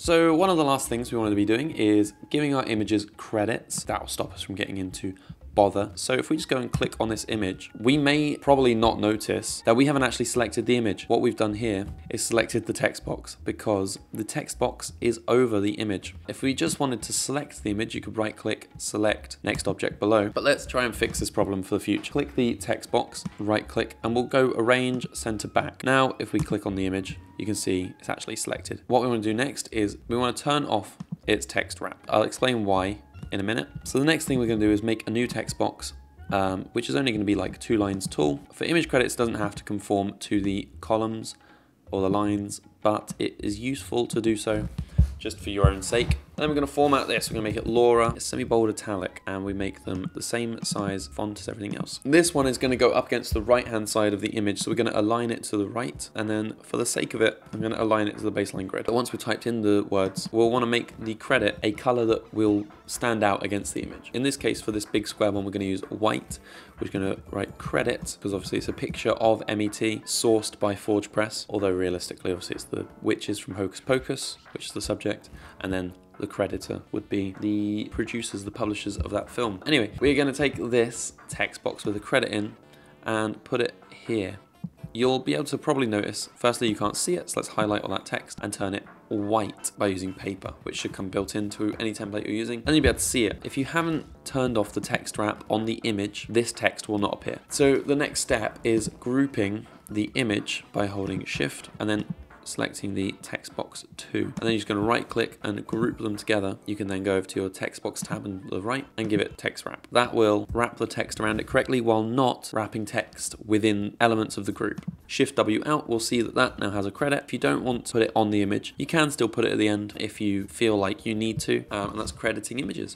So one of the last things we want to be doing is giving our images credits. That will stop us from getting into bother. So if we just go and click on this image, we may probably not notice that we haven't actually selected the image. What we've done here is selected the text box because the text box is over the image. If we just wanted to select the image, you could right click, select next object below. But let's try and fix this problem for the future. Click the text box, right click, and we'll go arrange center back. Now, if we click on the image, you can see it's actually selected. What we want to do next is we want to turn off its text wrap. I'll explain why in a minute. So the next thing we're going to do is make a new text box, which is only going to be like 2 lines tall. For image credits, it doesn't have to conform to the columns or the lines, but it is useful to do so just for your own sake. And then we're going to format this. We're going to make it Laura, semi-bold italic, and we make them the same size font as everything else. This one is going to go up against the right-hand side of the image, so we're going to align it to the right, and then for the sake of it, I'm going to align it to the baseline grid. But once we've typed in the words, we'll want to make the credit a color that will stand out against the image. In this case, for this big square one, we're going to use white. We're going to write credit, because obviously it's a picture of MET sourced by Forge Press, although realistically, obviously it's the witches from Hocus Pocus, which is the subject, and then the creditor would be the producers, the publishers of that film. Anyway, we're going to take this text box with a credit in and put it here. You'll be able to probably notice, firstly, you can't see it, so let's highlight all that text and turn it white by using paper, which should come built into any template you're using, and you'll be able to see it. If you haven't turned off the text wrap on the image, this text will not appear. So the next step is grouping the image by holding Shift and then selecting the text box 2, and then you're just going to right click and group them together. You can then go over to your text box tab on the right and give it text wrap. That will wrap the text around it correctly while not wrapping text within elements of the group. Shift W out will see that that now has a credit. If you don't want to put it on the image, you can still put it at the end if you feel like you need to, and that's crediting images.